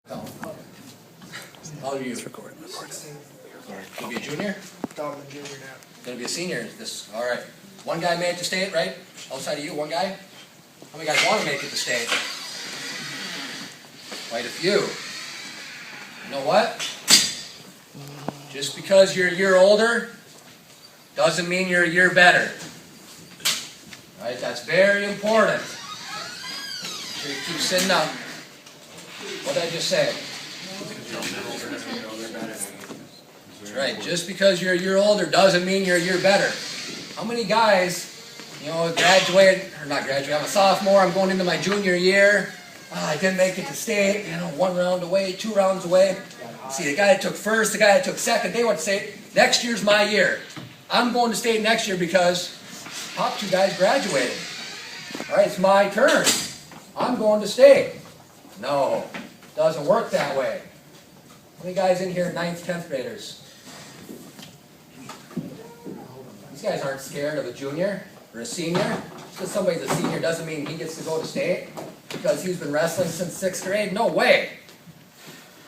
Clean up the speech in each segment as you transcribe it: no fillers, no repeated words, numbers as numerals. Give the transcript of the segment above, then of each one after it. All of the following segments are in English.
How old are you? You'll be a junior? I'm a junior now. Gonna be a senior. All right. One guy made it to state, right? Outside of you, one guy? How many guys want to make it to state? Quite a few. You know what? Just because you're a year older doesn't mean you're a year better. Right? That's very important. So you keep sitting up. What did I just say? That's right. Just because you're a year older doesn't mean you're a year better. How many guys, graduate, or not graduate, I'm a sophomore, I'm going into my junior year. I didn't make it to state, 1 round away, 2 rounds away. See, the guy that took first, the guy that took second, they went to state. Next year's my year. I'm going to state next year because top 2 guys graduated. All right, it's my turn. I'm going to state. No, doesn't work that way. How many guys in here, 9th, 10th graders? These guys aren't scared of a junior or a senior. Just because somebody's a senior doesn't mean he gets to go to state because he's been wrestling since 6th grade. No way.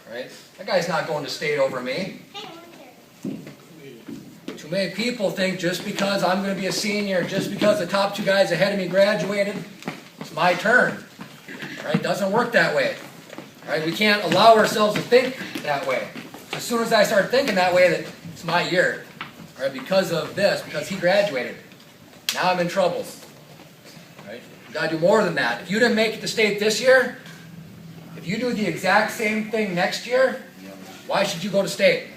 Right? That guy's not going to state over me. Too many people think just because I'm going to be a senior, just because the top 2 guys ahead of me graduated, it's my turn. Right? Doesn't work that way. Right? We can't allow ourselves to think that way. As soon as I start thinking that way, that it's my year. Right? Because of this, because he graduated. Now I'm in trouble. Right? You got to do more than that. If you didn't make it to state this year, if you do the exact same thing next year, why should you go to state?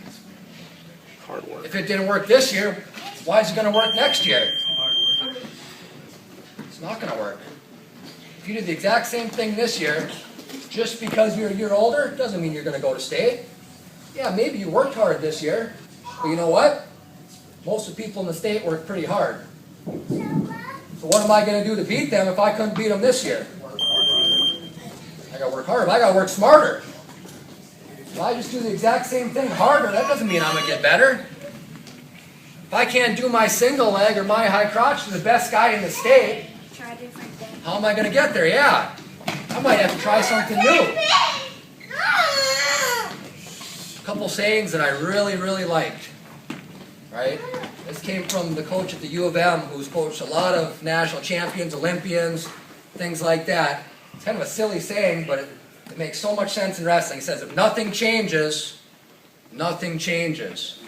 Hard work. If it didn't work this year, why is it going to work next year? Hard work. It's not going to work. If you do the exact same thing this year, just because you're a year older, doesn't mean you're going to go to state. Yeah, maybe you worked hard this year, but you know what? Most of the people in the state work pretty hard. So what am I going to do to beat them if I couldn't beat them this year? I got to work harder. I got to work smarter. If I just do the exact same thing harder, that doesn't mean I'm going to get better. If I can't do my single leg or my high crotch to the best guy in the state, how am I going to get there? Yeah, I might have to try something new. A couple sayings that I really, really liked. Right? This came from the coach at the U of M, who's coached a lot of national champions, Olympians, things like that. It's kind of a silly saying, but it makes so much sense in wrestling. He says, if nothing changes, nothing changes.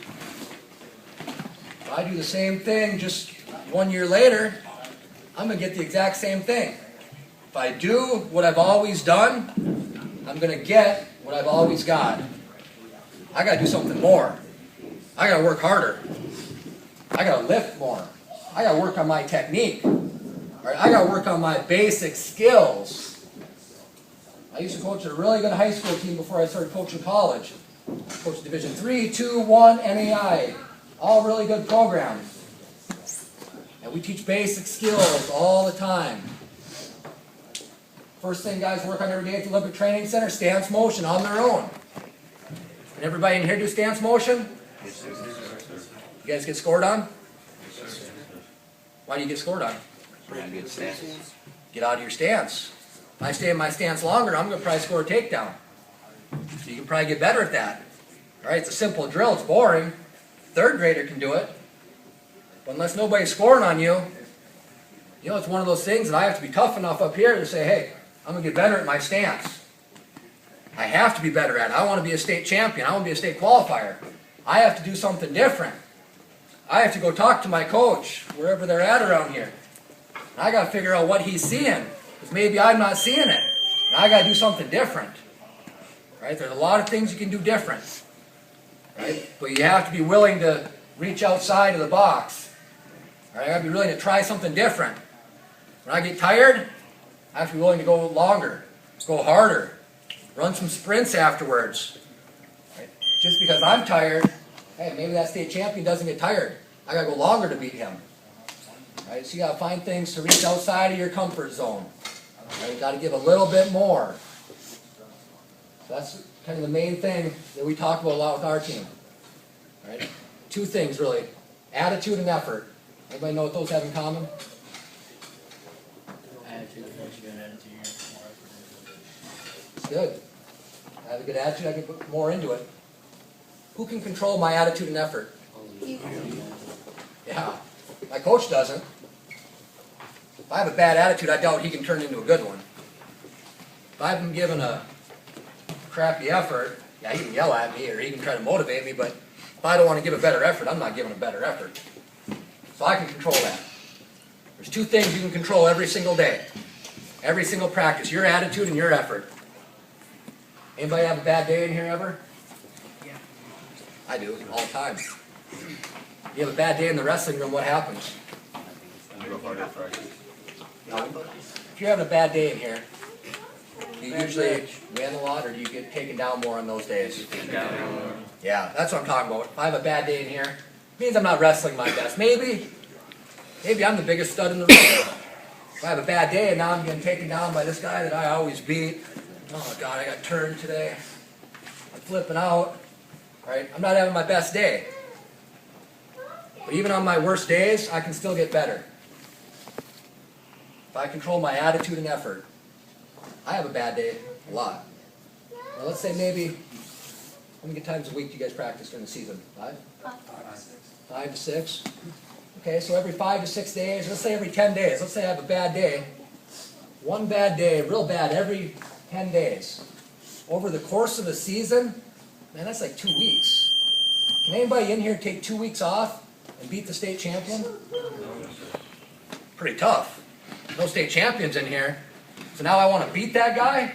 If I do the same thing just 1 year later, I'm going to get the exact same thing. If I do what I've always done, I'm going to get what I've always got. I got to do something more. I got to work harder. I got to lift more. I got to work on my technique. All right, I got to work on my basic skills. I used to coach a really good high school team before I started coaching college. Coached Division 3, 2, 1, NAI. All really good programs. And we teach basic skills all the time. First thing guys work on every day at the Olympic Training Center, stance motion on their own. Can everybody in here do stance motion? You guys get scored on? Why do you get scored on? Get out of your stance. If I stay in my stance longer, I'm going to probably score a takedown. So you can probably get better at that. All right, it's a simple drill. It's boring. 3rd grader can do it. But unless nobody's scoring on you, it's one of those things that I have to be tough enough up here to say, hey, I'm going to get better at my stance. I have to be better at it. I want to be a state champion. I want to be a state qualifier. I have to do something different. I have to go talk to my coach, wherever they're at around here. And I got to figure out what he's seeing, because maybe I'm not seeing it. And I got to do something different. Right? There's a lot of things you can do different. Right? But you have to be willing to reach outside of the box. Right? I got to be willing to try something different. When I get tired, I have to be willing to go longer, go harder, run some sprints afterwards. Right? Just because I'm tired, hey, maybe that state champion doesn't get tired. I got to go longer to beat him. Right? So you got to find things to reach outside of your comfort zone. Right? You got to give a little bit more. So that's kind of the main thing that we talk about a lot with our team. Right? 2 things really: attitude and effort. Anybody know what those have in common? Attitude, once you get an attitude, you're more effort. Good. I have a good attitude, I can put more into it. Who can control my attitude and effort? Yeah, my coach doesn't. If I have a bad attitude, I doubt he can turn it into a good one. If I've been given a crappy effort, yeah, he can yell at me or he can try to motivate me, but if I don't want to give a better effort, I'm not giving a better effort. So I can control that. There's two things you can control every single day, every single practice, your attitude and your effort. Anybody have a bad day in here ever? Yeah. I do, all the time. You have a bad day in the wrestling room, what happens? If you're having a bad day in here, do you usually win a lot or do you get taken down more on those days? Yeah, that's what I'm talking about. If I have a bad day in here, it means I'm not wrestling my best. Maybe I'm the biggest stud in the room. If I have a bad day and now I'm getting taken down by this guy that I always beat, oh God, I got turned today. I'm flipping out. Right? I'm not having my best day. But even on my worst days, I can still get better. If I control my attitude and effort. I have a bad day a lot. Now let's say maybe, how many times a week do you guys practice during the season? 5? 5 to 6? Okay, so every 5 to 6 days, let's say every 10 days. Let's say I have a bad day. One bad day, real bad, every 10 days. Over the course of a season, man, that's like 2 weeks. Can anybody in here take 2 weeks off and beat the state champion? Pretty tough. No state champions in here. So now I want to beat that guy,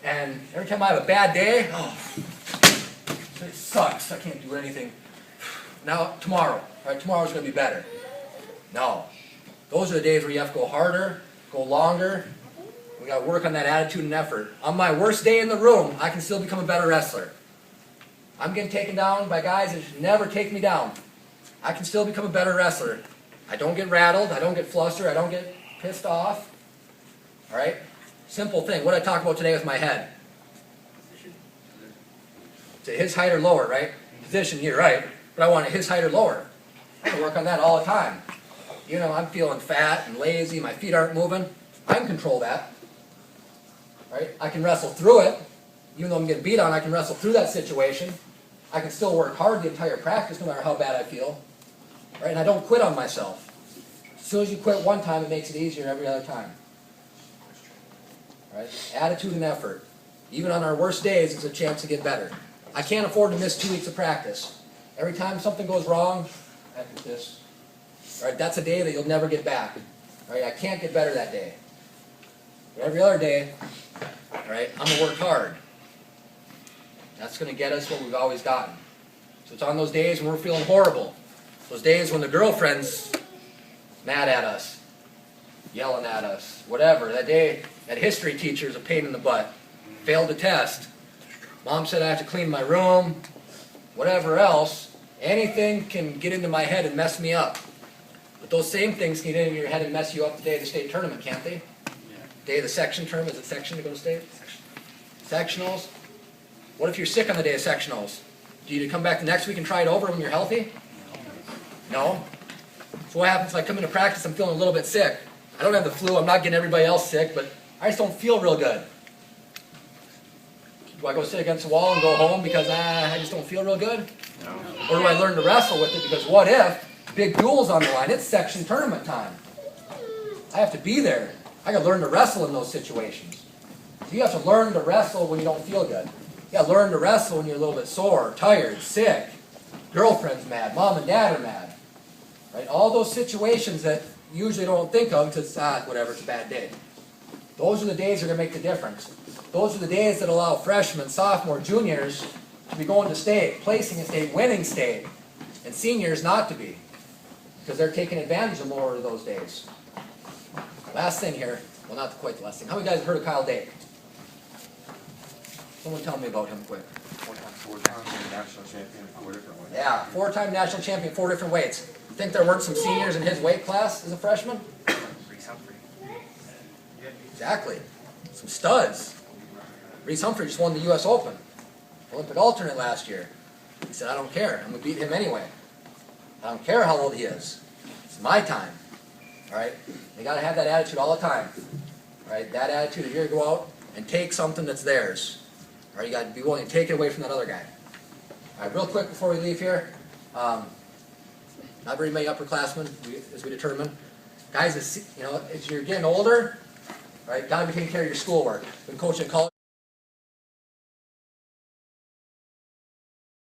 and every time I have a bad day, oh, it sucks. I can't do anything. Now, tomorrow, all right, tomorrow's going to be better. No. Those are the days where you have to go harder, go longer. We got to work on that attitude and effort. On my worst day in the room, I can still become a better wrestler. I'm getting taken down by guys that should never take me down. I can still become a better wrestler. I don't get rattled. I don't get flustered. I don't get pissed off. All right? Simple thing. What I talk about today with my head. To his height or lower, right? Position, you're right. But I want it his height or lower. I can work on that all the time. You know, I'm feeling fat and lazy. My feet aren't moving. I can control that. Right? I can wrestle through it. Even though I'm getting beat on, I can wrestle through that situation. I can still work hard the entire practice no matter how bad I feel. Right? And I don't quit on myself. As soon as you quit one time, it makes it easier every other time. Right? Attitude and effort. Even on our worst days, it's a chance to get better. I can't afford to miss 2 weeks of practice. Every time something goes wrong, heck with this. Right? That's a day that you'll never get back. Right? I can't get better that day. But every other day, right, I'm going to work hard. That's going to get us what we've always gotten. So it's on those days when we're feeling horrible. Those days when the girlfriend's mad at us, yelling at us, whatever. That day, that history teacher's a pain in the butt. Failed the test. Mom said I have to clean my room. Whatever else. Anything can get into my head and mess me up. But those same things can get into your head and mess you up the day of the state tournament, can't they? Day of the section tournament. Is it section to go to state? Sectionals. What if you're sick on the day of sectionals? Do you come back the next week and try it over when you're healthy? No. So what happens if I come into practice, I'm feeling a little bit sick? I don't have the flu, I'm not getting everybody else sick, but I just don't feel real good. Do I go sit against the wall and go home because I just don't feel real good? No. Or do I learn to wrestle with it? Because what if big duel's on the line? It's section tournament time. I have to be there. I got to learn to wrestle in those situations. So you have to learn to wrestle when you don't feel good. You got to learn to wrestle when you're a little bit sore, tired, sick, girlfriend's mad, mom and dad are mad. Right? All those situations that you usually don't think of because whatever, it's a bad day. Those are the days that are going to make the difference. Those are the days that allow freshmen, sophomore, juniors to be going to state, placing in state, winning state, and seniors not to be because they're taking advantage of more of those days. Last thing here, well, not quite the last thing. How many guys have heard of Kyle Dake? Someone tell me about him quick. Four-time national champion, 4 different weights. Yeah, 4-time national champion, 4 different weights. Think there weren't some seniors in his weight class as a freshman? Exactly. Some studs. Reese Humphrey just won the U.S. Open. Olympic alternate last year. He said, I don't care. I'm going to beat him anyway. I don't care how old he is. It's my time. All right? They got to have that attitude all the time. All right? That attitude of you're going to go out and take something that's theirs. Or you gotta be willing to take it away from that other guy. Alright, real quick before we leave here, not very many upperclassmen, as we determined. Guys, as you're getting older, right, gotta be taking care of your schoolwork. Been coaching college.